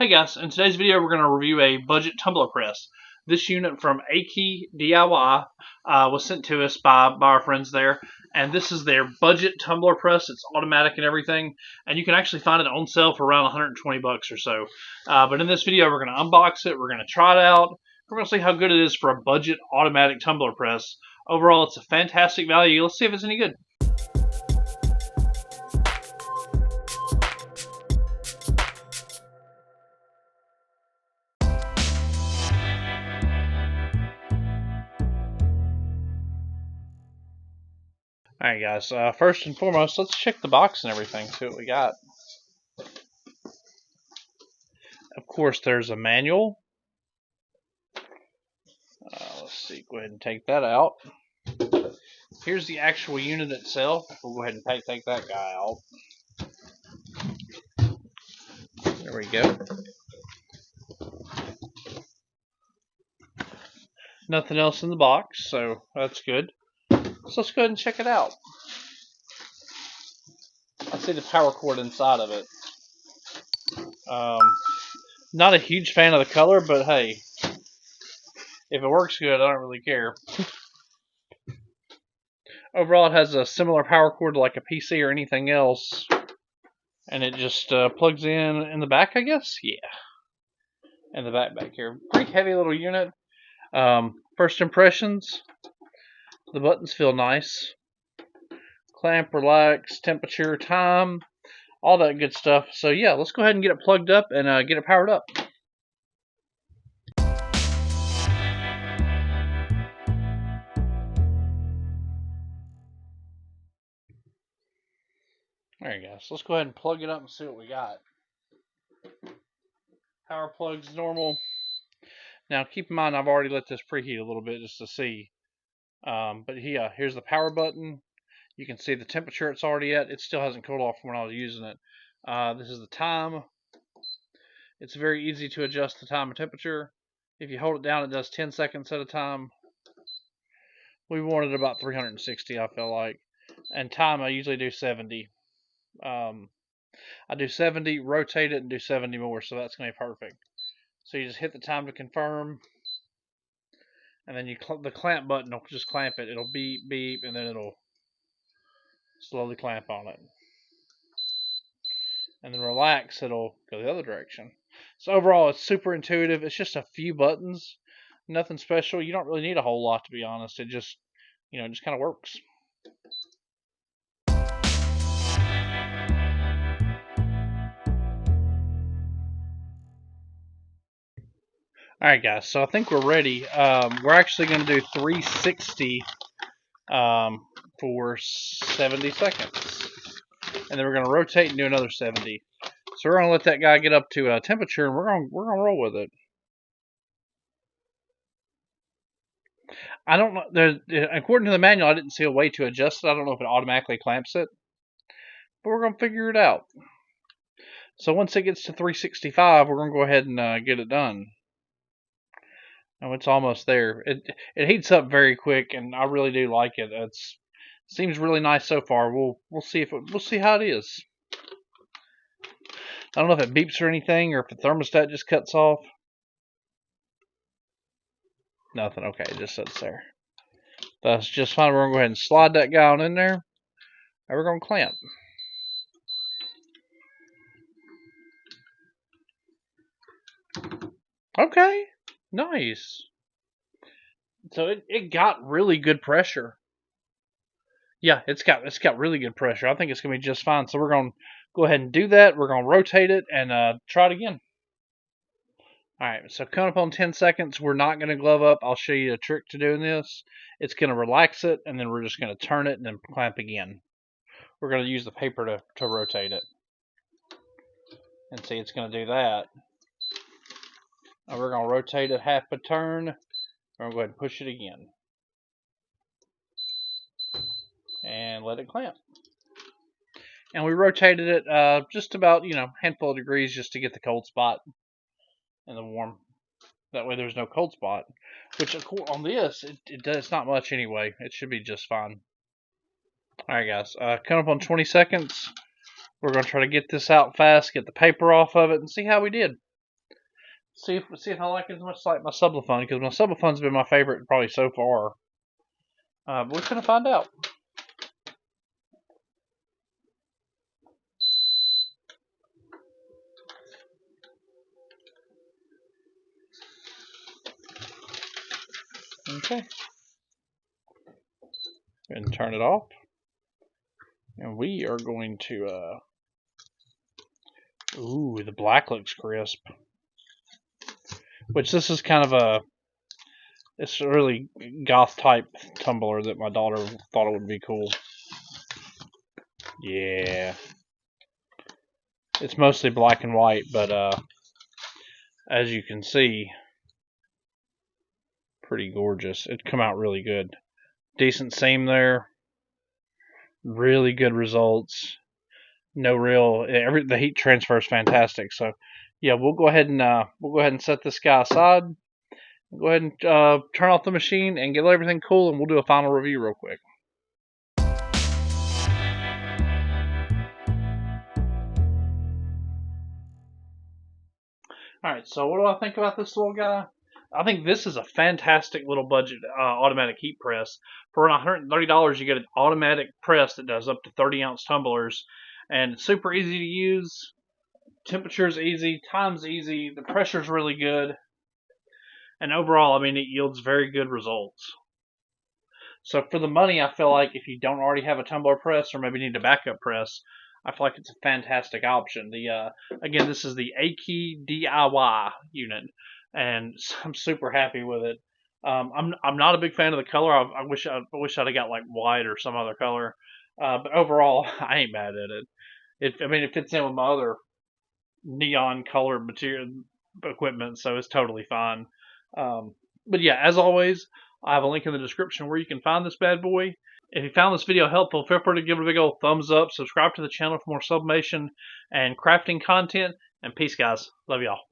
Hey guys, in today's video we're going to review a budget tumbler press. This unit from AkeyDIY was sent to us by our friends there, and this is their budget tumbler press. It's automatic and everything, and you can actually find it on sale for around 120 bucks or so. But in this video we're going to unbox it, we're going to try it out, we're going to see how good it is for a budget automatic tumbler press. Overall, it's a fantastic value. Let's see if it's any good. Alright guys, first and foremost, let's check the box and everything, see what we got. Of course, there's a manual. Let's see, go ahead and take that out. Here's the actual unit itself. We'll go ahead and take that guy out. There we go. Nothing else in the box, so that's good. So let's go ahead and check it out. I see the power cord inside of it. Not a huge fan of the color, but hey, if it works good, I don't really care. Overall, it has a similar power cord to like a PC or anything else, and it just plugs in the back, I guess. Yeah, in the back here. Pretty heavy little unit. First impressions. The buttons feel nice. Clamp, relax, temperature, time, all that good stuff. So yeah, let's go ahead and get it plugged up and get it powered up. There you go. So let's go ahead and plug it up and see what we got. Power plug's normal. Now keep in mind I've already let this preheat a little bit just to see. But yeah, here's the power button. You can see the temperature it's already at. It still hasn't cooled off from when I was using it. This is the time. It's very easy to adjust the time and temperature. If you hold it down, it does 10 seconds at a time. We wanted about 360, I feel like. And time, I usually do 70. I do 70, rotate it, and do 70 more, so that's going to be perfect. So you just hit the time to confirm, and then the clamp button will just clamp it. It'll beep, beep, and then it'll slowly clamp on it. And then relax, it'll go the other direction. So overall, it's super intuitive. It's just a few buttons, nothing special. You don't really need a whole lot, to be honest. It just, it just kind of works. Alright guys, so I think we're ready. We're actually going to do 360 for 70 seconds. And then we're going to rotate and do another 70. So we're going to let that guy get up to temperature, and we're going to roll with it. I don't know. According to the manual, I didn't see a way to adjust it. I don't know if it automatically clamps it. But we're going to figure it out. So once it gets to 365, we're going to go ahead and get it done. Oh, it's almost there. It heats up very quick, and I really do like it. It seems really nice so far. We'll see we'll see how it is. I don't know if it beeps or anything, or if the thermostat just cuts off. Nothing. Okay, it just sits there. That's just fine. We're gonna go ahead and slide that guy on in there, and we're gonna clamp. Okay. Nice. So it got really good pressure. Yeah, it's got really good pressure. I think it's gonna be just fine. So we're gonna go ahead and do that. We're gonna rotate it and try it again. Alright, so coming up on 10 seconds, we're not gonna glove up. I'll show you a trick to doing this. It's gonna relax it, and then we're just gonna turn it and then clamp again. We're gonna use the paper to rotate it. And see, it's gonna do that. And we're going to rotate it half a turn. We're going to go ahead and push it again. And let it clamp. And we rotated it just about, handful of degrees just to get the cold spot and the warm. That way there's no cold spot. Which, on this, it's not much anyway. It should be just fine. Alright guys, coming up on 20 seconds. We're going to try to get this out fast, get the paper off of it, and see how we did. See if I like it as much like my Sublifun, because my Sublifun's been my favorite probably so far. But we're gonna find out. Okay. And turn it off. And we are going to, ooh, the black looks crisp. Which this is kind of it's a really goth type tumbler that my daughter thought it would be cool. Yeah. It's mostly black and white, but as you can see, pretty gorgeous. It'd come out really good. Decent seam there. Really good results. No real, the heat transfer is fantastic. So yeah, we'll go ahead and set this guy aside. Go ahead and turn off the machine and get everything cool, and we'll do a final review real quick. Alright, so what do I think about this little guy? I think this is a fantastic little budget automatic heat press. For around $130, you get an automatic press that does up to 30-ounce tumblers, and it's super easy to use. Temperature's easy, time's easy, the pressure's really good, and overall, I mean, it yields very good results. So for the money, I feel like if you don't already have a tumbler press or maybe need a backup press, I feel like it's a fantastic option. Again, this is the AkeyDIY unit, and I'm super happy with it. I'm not a big fan of the color. I wish I'd have got like white or some other color. But overall, I ain't mad at it. It fits in with my other neon colored material equipment, so it's totally fine. But yeah, as always, I have a link in the description where you can find this bad boy. If you found this video helpful, feel free to give it a big old thumbs up, subscribe to the channel for more sublimation and crafting content, and peace, guys. Love y'all.